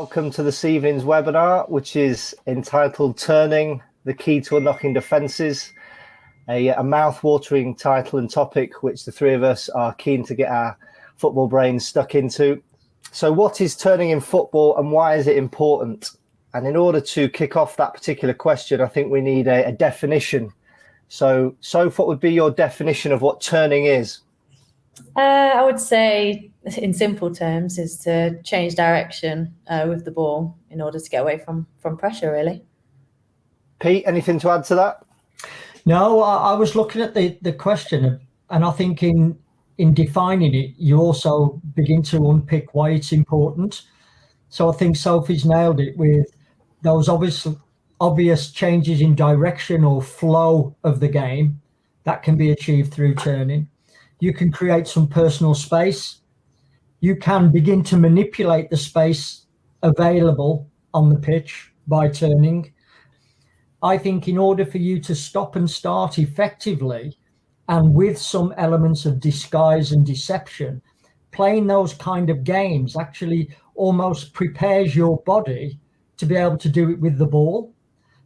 Welcome to this evening's webinar, which is entitled Turning, the Key to Unlocking Defences, a mouth-watering title and topic which the three of us are keen to get our football brains stuck into. So what is turning in football and why is it important? And in order to kick off that particular question, I think we need a definition. So, Soph, what would be your definition of what turning is? I would say, in simple terms, is to change direction with the ball in order to get away from pressure, really. Pete, anything to add to that? No, I was looking at the question, and I think in defining it, you also begin to unpick why it's important. So I think Sophie's nailed it with those obvious changes in direction or flow of the game that can be achieved through turning. You can create some personal space. You can begin to manipulate the space available on the pitch by turning. I think in order for you to stop and start effectively and with some elements of disguise and deception, playing those kind of games actually almost prepares your body to be able to do it with the ball,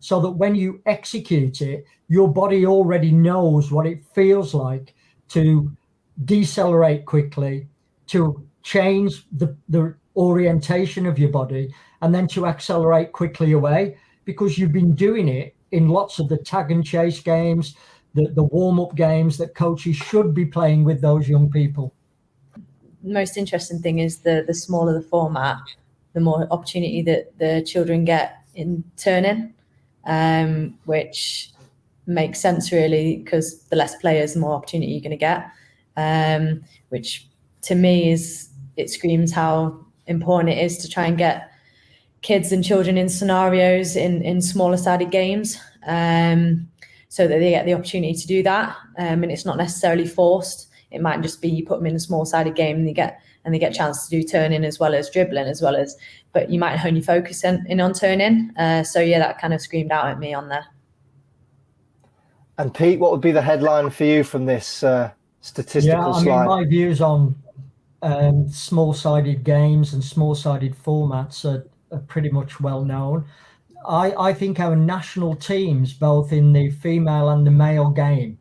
so that when you execute it, your body already knows what it feels like to decelerate quickly, to change the orientation of your body, and then to accelerate quickly away, because you've been doing it in lots of the tag and chase games, the warm-up games that coaches should be playing with those young people. The most interesting thing is the smaller the format, the more opportunity that the children get in turning, which makes sense really, because the less players, the more opportunity you're going to get, which to me it screams how important it is to try and get kids and children in scenarios in smaller sided games, so that they get the opportunity to do that, and it's not necessarily forced. It might just be you put them in a small sided game and they get a chance to do turning as well as dribbling, but you might hone your focus in on turning. So yeah, that kind of screamed out at me on there. And Pete, what would be the headline for you from this statistical slide? I mean, my views on small-sided games and small-sided formats are pretty much well known. I think our national teams, both in the female and the male game,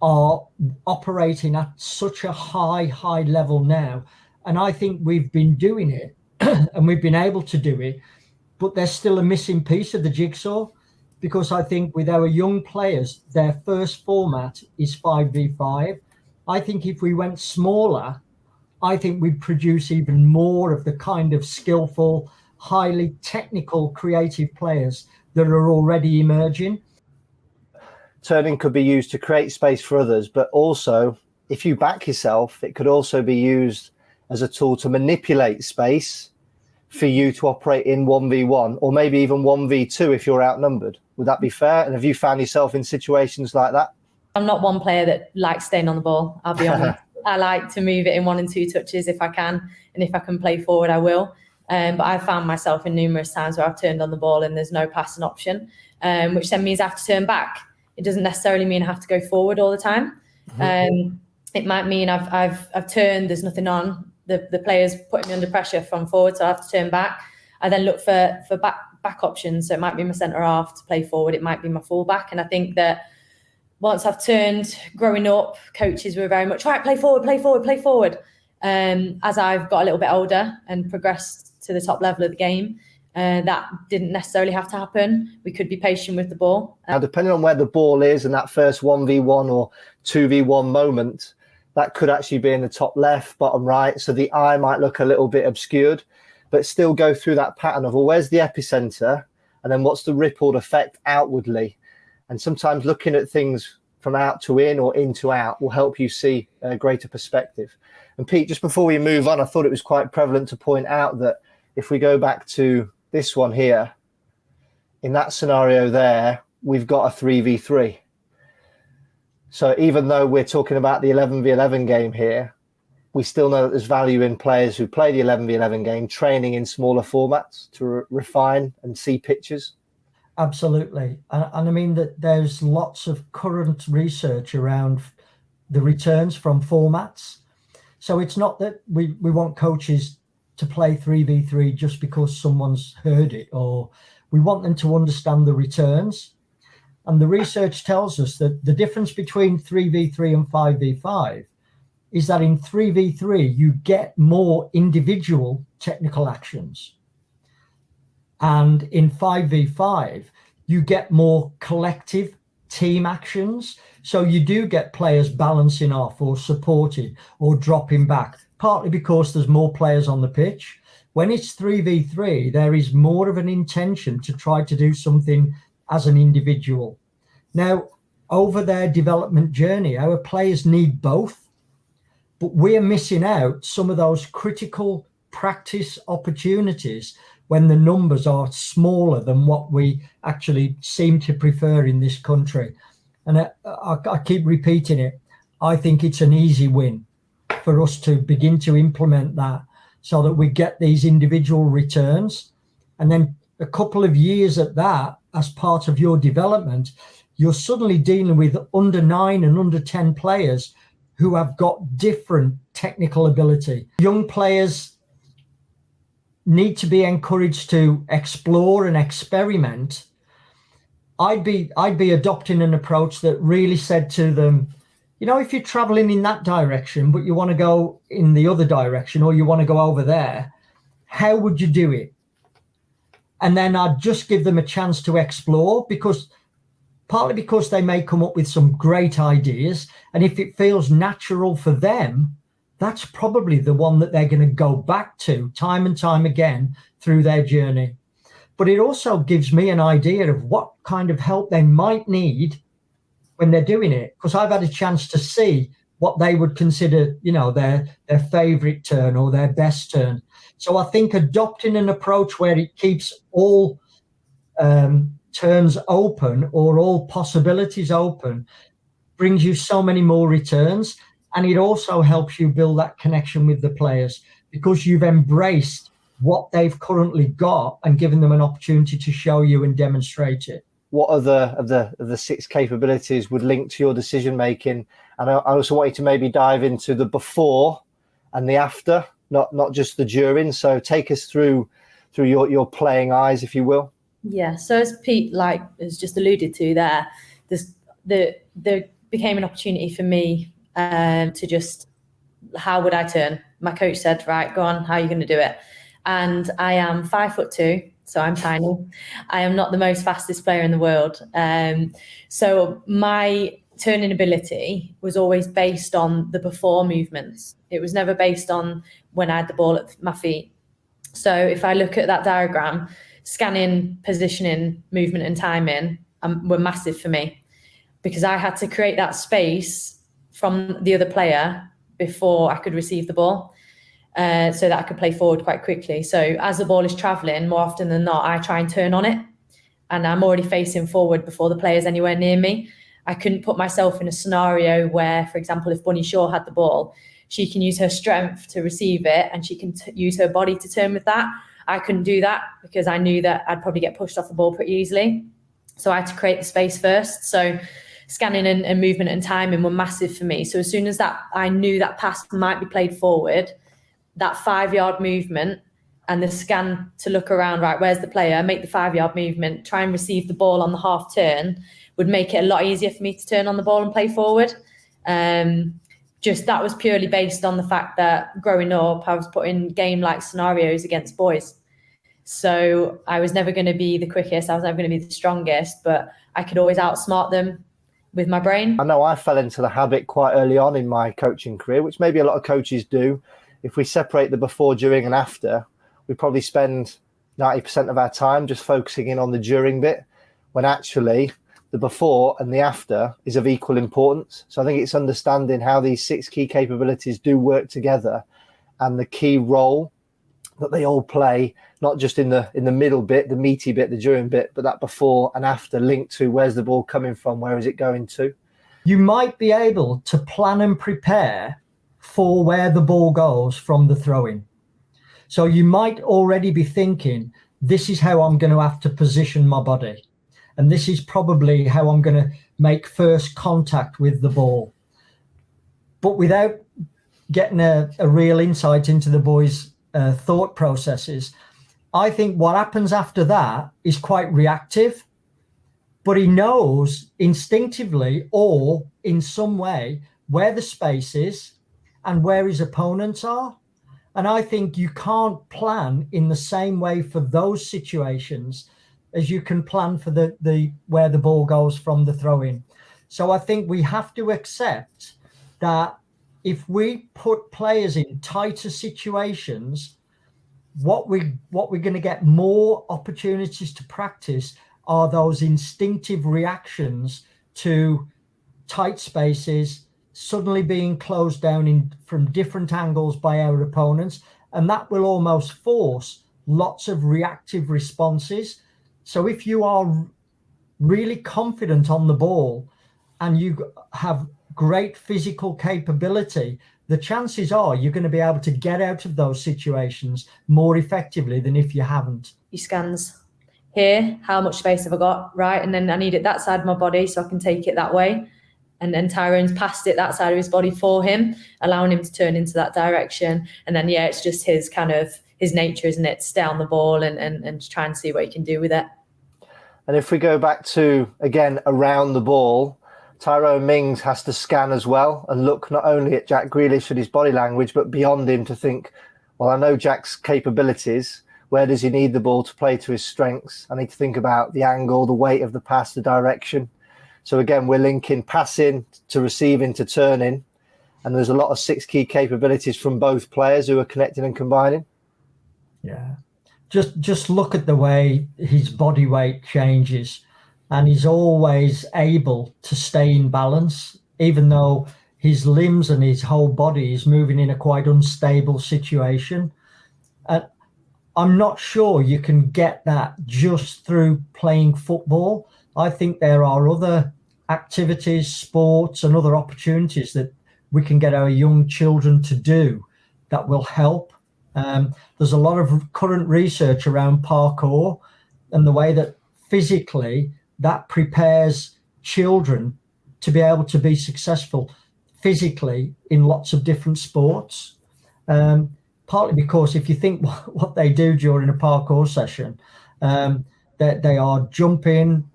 are operating at such a high level now. And I think we've been doing it and we've been able to do it, but there's still a missing piece of the jigsaw, because I think with our young players, their first format is 5v5. I think if we went smaller, I think we'd produce even more of the kind of skillful, highly technical, creative players that are already emerging. Turning could be used to create space for others, but also, if you back yourself, it could also be used as a tool to manipulate space for you to operate in 1v1 or maybe even 1v2 if you're outnumbered. Would that be fair? And have you found yourself in situations like that? I'm not one player that likes staying on the ball, I'll be honest. I like to move it in 1 and 2 touches if I can, and if I can play forward, I will. But I've found myself in numerous times where I've turned on the ball and there's no passing option, which then means I have to turn back. It doesn't necessarily mean I have to go forward all the time. It might mean I've turned, there's nothing on, the player's putting me under pressure from forward, so I have to turn back. I then look for back options. So it might be my centre half to play forward, it might be my full back. And I think that once I've turned, growing up, coaches were very much, right, play forward. As I've got a little bit older and progressed to the top level of the game, that didn't necessarily have to happen. We could be patient with the ball. Now, depending on where the ball is in that first 1v1 or 2v1 moment, that could actually be in the top left, bottom right. So the eye might look a little bit obscured, but still go through that pattern of, well, where's the epicenter? And then what's the rippled effect outwardly? And sometimes looking at things from out to in or in to out will help you see a greater perspective. And Pete, just before we move on, I thought it was quite prevalent to point out that if we go back to this one here, in that scenario there, we've got a 3v3. So even though we're talking about the 11v11 game here, we still know that there's value in players who play the 11v11 game training in smaller formats to refine and see pictures. Absolutely. And I mean that there's lots of current research around the returns from formats. So it's not that we want coaches to play 3v3 just because someone's heard it, or we want them to understand the returns. And the research tells us that the difference between 3v3 and 5v5 is that in 3v3, you get more individual technical actions. And in 5v5, you get more collective team actions. So you do get players balancing off or supporting or dropping back, partly because there's more players on the pitch. When it's 3v3, there is more of an intention to try to do something as an individual. Now, over their development journey, our players need both, but we're missing out some of those critical practice opportunities when the numbers are smaller than what we actually seem to prefer in this country. And I keep repeating it. I think it's an easy win for us to begin to implement that so that we get these individual returns. And then a couple of years at that, as part of your development, you're suddenly dealing with under 9 and under 10 players who have got different technical ability. Young players need to be encouraged to explore and experiment. I'd be adopting an approach that really said to them, you know, if you're traveling in that direction, but you want to go in the other direction, or you want to go over there, how would you do it? And then I'd just give them a chance to explore, partly because they may come up with some great ideas. And if it feels natural for them, that's probably the one that they're going to go back to time and time again through their journey. But it also gives me an idea of what kind of help they might need when they're doing it, because I've had a chance to see what they would consider, you know, their favorite turn or their best turn. So I think adopting an approach where it keeps all turns open or all possibilities open brings you so many more returns. And it also helps you build that connection with the players because you've embraced what they've currently got and given them an opportunity to show you and demonstrate it. What other of the 6 capabilities would link to your decision making? And I also want you to maybe dive into the before and the after, not just the during. So take us through your playing eyes, if you will. Yeah. So as Pete has just alluded to there, there became an opportunity for me to just, how would I turn? My coach said, right, go on, how are you going to do it? And I am 5'2", so I'm tiny. I am not the most fastest player in the world. So my turning ability was always based on the before movements. It was never based on when I had the ball at my feet. So if I look at that diagram, scanning, positioning, movement and timing were massive for me because I had to create that space from the other player before I could receive the ball. So that I could play forward quite quickly. So as the ball is traveling, more often than not, I try and turn on it. And I'm already facing forward before the player's anywhere near me. I couldn't put myself in a scenario where, for example, if Bunny Shaw had the ball, she can use her strength to receive it and she can use her body to turn with that. I couldn't do that because I knew that I'd probably get pushed off the ball pretty easily. So I had to create the space first. So scanning and movement and timing were massive for me. So as soon as that, I knew that pass might be played forward, that 5-yard movement and the scan to look around, right, where's the player, make the 5-yard movement, try and receive the ball on the half turn would make it a lot easier for me to turn on the ball and play forward. Just that was purely based on the fact that growing up, I was put in game-like scenarios against boys. So I was never going to be the quickest, I was never going to be the strongest, but I could always outsmart them with my brain. I know I fell into the habit quite early on in my coaching career, which maybe a lot of coaches do. If we separate the before, during and after, we probably spend 90% of our time just focusing in on the during bit, when actually the before and the after is of equal importance. So I think it's understanding how these 6 key capabilities do work together and the key role that they all play, not just in the middle bit, the meaty bit, the during bit, but that before and after linked to where's the ball coming from, where is it going to? You might be able to plan and prepare for where the ball goes from the throw-in. So you might already be thinking, this is how I'm going to have to position my body. And this is probably how I'm going to make first contact with the ball. But without getting a real insight into the boys' thought processes. I think what happens after that is quite reactive, but he knows instinctively or in some way where the space is and where his opponents are. And I think you can't plan in the same way for those situations as you can plan for the where the ball goes from the throw in. So I think we have to accept that if we put players in tighter situations, what we're going to get more opportunities to practice are those instinctive reactions to tight spaces, suddenly being closed down from different angles by our opponents. And that will almost force lots of reactive responses. So if you are really confident on the ball and you have great physical capability, the chances are you're going to be able to get out of those situations more effectively than if you haven't. He scans here, how much space have I got, right? And then I need it that side of my body so I can take it that way. And then Tyrone's passed it that side of his body for him, allowing him to turn into that direction. And then, yeah, it's just his nature, isn't it? To stay on the ball and try and see what he can do with it. And if we go back to, again, around the ball, Tyrone Mings has to scan as well and look not only at Jack Grealish and his body language, but beyond him to think, well, I know Jack's capabilities. Where does he need the ball to play to his strengths? I need to think about the angle, the weight of the pass, the direction. So again, we're linking passing to receiving to turning. And there's a lot of 6 key capabilities from both players who are connecting and combining. Yeah. Just look at the way his body weight changes. And he's always able to stay in balance, even though his limbs and his whole body is moving in a quite unstable situation. And I'm not sure you can get that just through playing football. I think there are other activities, sports, and other opportunities that we can get our young children to do that will help. There's a lot of current research around parkour and the way that physically that prepares children to be able to be successful physically in lots of different sports. Partly because if you think what they do during a parkour session, that they are jumping,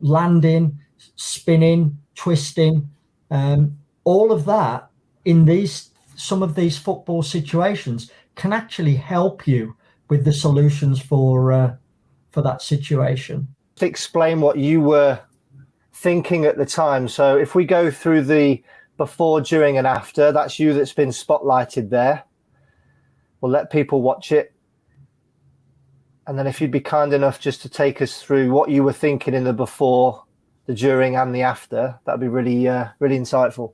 landing, spinning, twisting, all of that in some of these football situations can actually help you with the solutions for that situation. Explain what you were thinking at the time. So if we go through the before, during and after, that's you that's been spotlighted there. We'll let people watch it. And then if you'd be kind enough just to take us through what you were thinking in the before, the during and the after, that'd be really, really insightful.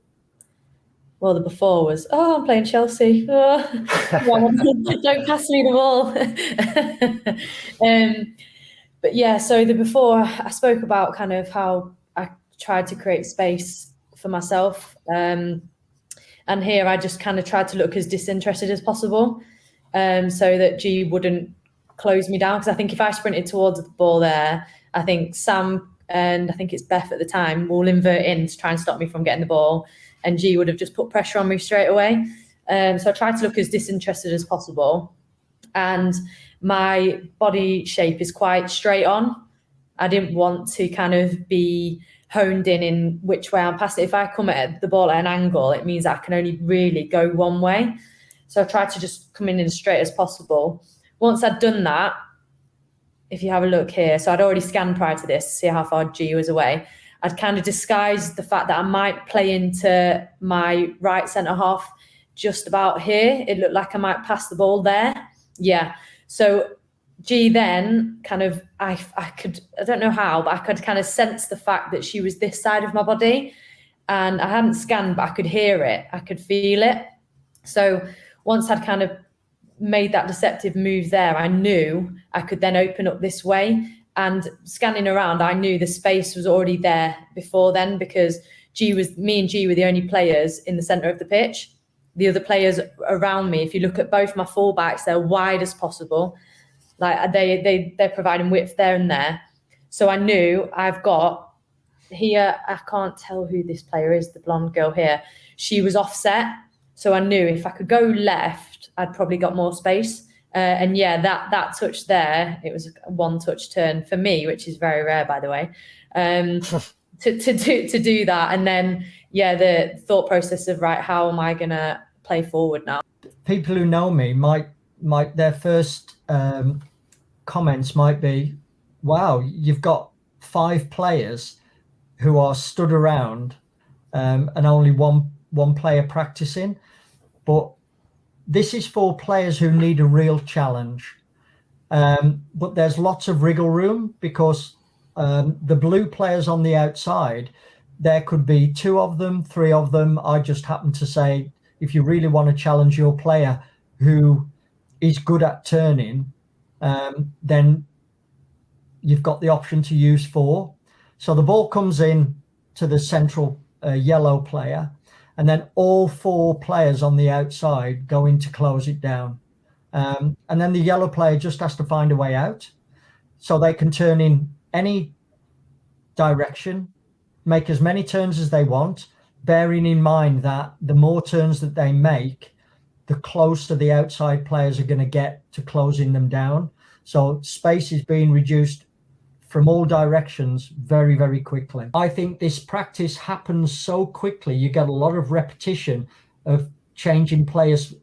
Well, the before was, I'm playing Chelsea. Oh, don't pass me the ball. But yeah, so the before, I spoke about kind of how I tried to create space for myself. And here I just kind of tried to look as disinterested as possible so that G wouldn't close me down. Because I think if I sprinted towards the ball there, I think Sam and I think it's Beth at the time will invert in to try and stop me from getting the ball. And G would have just put pressure on me straight away. So I tried to look as disinterested as possible. And my body shape is quite straight on. I didn't want to kind of be honed in which way I'm passing. If I come at the ball at an angle, it means I can only really go one way. So I tried to just come in as straight as possible. Once I'd done that, if you have a look here, so I'd already scanned prior to this to see how far G was away. I'd kind of disguised the fact that I might play into my right centre half just about here. It looked like I might pass the ball there. Yeah. So G then kind of, I don't know how, but I could kind of sense the fact that she was this side of my body. And I hadn't scanned, but I could hear it. I could feel it. So once I'd kind of made that deceptive move there, I knew I could then open up this way. And scanning around, I knew the space was already there before then because me and G were the only players in the centre of the pitch. The other players around me, if you look at both my fullbacks, they're wide as possible. Like they're providing width there and there. So I knew I've got here, I can't tell who this player is, the blonde girl here. She was offset. So I knew if I could go left, I'd probably got more space. And yeah, that touch there, it was a one-touch turn for me, which is very rare, by the way, to do that. And then, yeah, the thought process of, right, how am I going to play forward now? People who know me might their first comments might be, wow, you've got 5 players who are stood around and only one player practicing. But this is for players who need a real challenge. But there's lots of wriggle room, because the blue players on the outside, there could be 2 of them, 3 of them. I just happen to say, if you really want to challenge your player who is good at turning, then you've got the option to use 4. So the ball comes in to the central yellow player, and then all 4 players on the outside go in to close it down. And then the yellow player just has to find a way out. So they can turn in any direction, make as many turns as they want, bearing in mind that the more turns that they make, the closer the outside players are going to get to closing them down. So space is being reduced from all directions very, very quickly. I think this practice happens so quickly. You get a lot of repetition of changing players'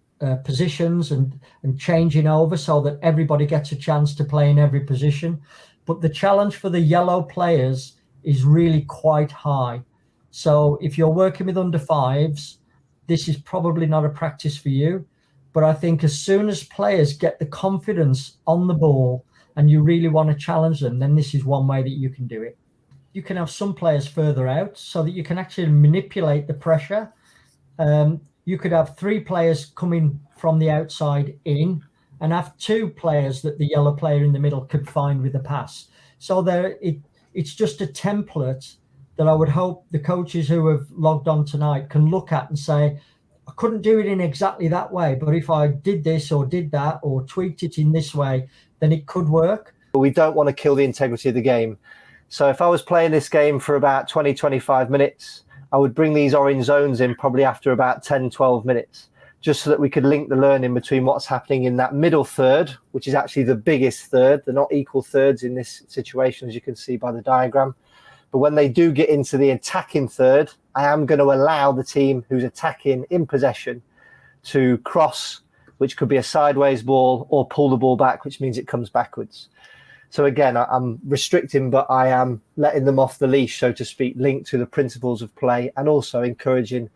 positions and changing over, so that everybody gets a chance to play in every position. But the challenge for the yellow players is really quite high. So if you're working with under 5s, this is probably not a practice for you. But I think as soon as players get the confidence on the ball and you really want to challenge them, then this is one way that you can do it. You can have some players further out so that you can actually manipulate the pressure. You could have 3 players coming from the outside in, and have 2 players that the yellow player in the middle could find with a pass. So it's just a template that I would hope the coaches who have logged on tonight can look at and say, I couldn't do it in exactly that way, but if I did this or did that or tweaked it in this way, then it could work. But we don't want to kill the integrity of the game. So if I was playing this game for about 20, 25 minutes, I would bring these orange zones in probably after about 10, 12 minutes, just so that we could link the learning between what's happening in that middle third, which is actually the biggest third. They're not equal thirds in this situation, as you can see by the diagram. But when they do get into the attacking third, I am going to allow the team who's attacking in possession to cross, which could be a sideways ball, or pull the ball back, which means it comes backwards. So again, I'm restricting, but I am letting them off the leash, so to speak, linked to the principles of play, and also encouraging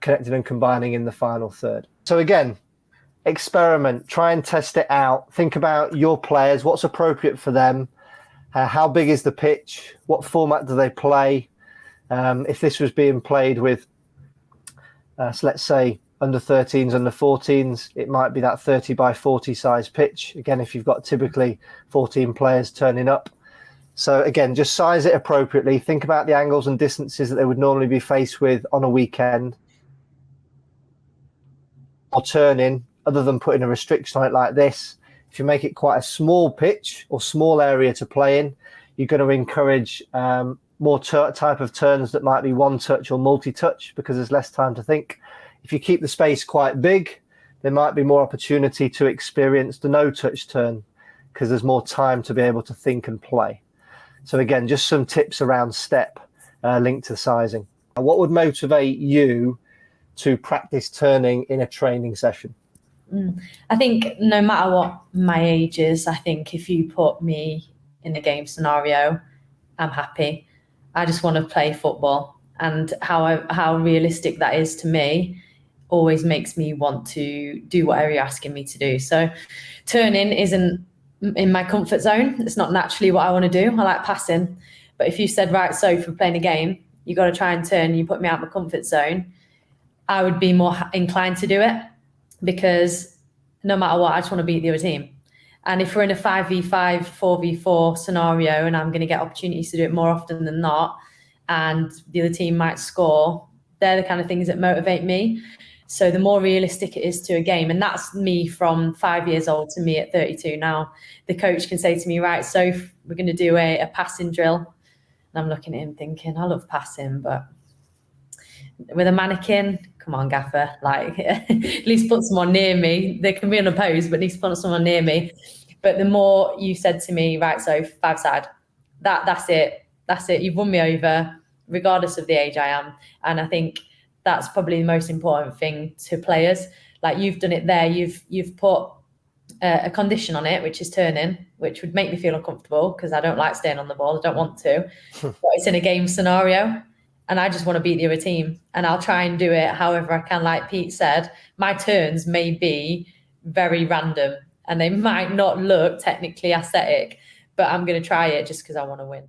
connecting and combining in the final third. So again, experiment, try and test it out. Think about your players, what's appropriate for them, how big is the pitch, what format do they play. If this was being played with, so let's say, under 13s, under 14s, it might be that 30 by 40 size pitch. Again, if you've got typically 14 players turning up. So again, just size it appropriately. Think about the angles and distances that they would normally be faced with on a weekend. Or turning, other than putting a restriction on it like this. If you make it quite a small pitch or small area to play in, you're going to encourage more type of turns that might be one touch or multi-touch, because there's less time to think. If you keep the space quite big, there might be more opportunity to experience the no-touch turn, because there's more time to be able to think and play. So again, just some tips around step linked to sizing. What would motivate you to practice turning in a training session? I think no matter what my age is, I think if you put me in a game scenario, I'm happy. I just want to play football, and how realistic that is to me always makes me want to do whatever you're asking me to do. So turning isn't in my comfort zone. It's not naturally what I want to do. I like passing. But if you said, right, so for playing a game, you got to try and turn, you put me out of my comfort zone, I would be more inclined to do it, because no matter what, I just want to beat the other team. And if we're in a 5v5, 4v4 scenario, and I'm going to get opportunities to do it more often than not, and the other team might score, they're the kind of things that motivate me. So the more realistic it is to a game, and that's me from 5 years old to me at 32 now. The coach can say to me, right, so we're going to do a passing drill. And I'm looking at him thinking, I love passing, but with a mannequin, come on, gaffer, like at least put someone near me. They can be unopposed, but at least put someone near me. But the more you said to me, right, so 5-side, that's it. You've won me over, regardless of the age I am. And I think that's probably the most important thing to players. Like you've done it there. You've put a condition on it, which is turning, which would make me feel uncomfortable because I don't like staying on the ball. I don't want to. But it's in a game scenario, and I just want to beat the other team. And I'll try and do it however I can. Like Pete said, my turns may be very random and they might not look technically aesthetic, but I'm going to try it just because I want to win.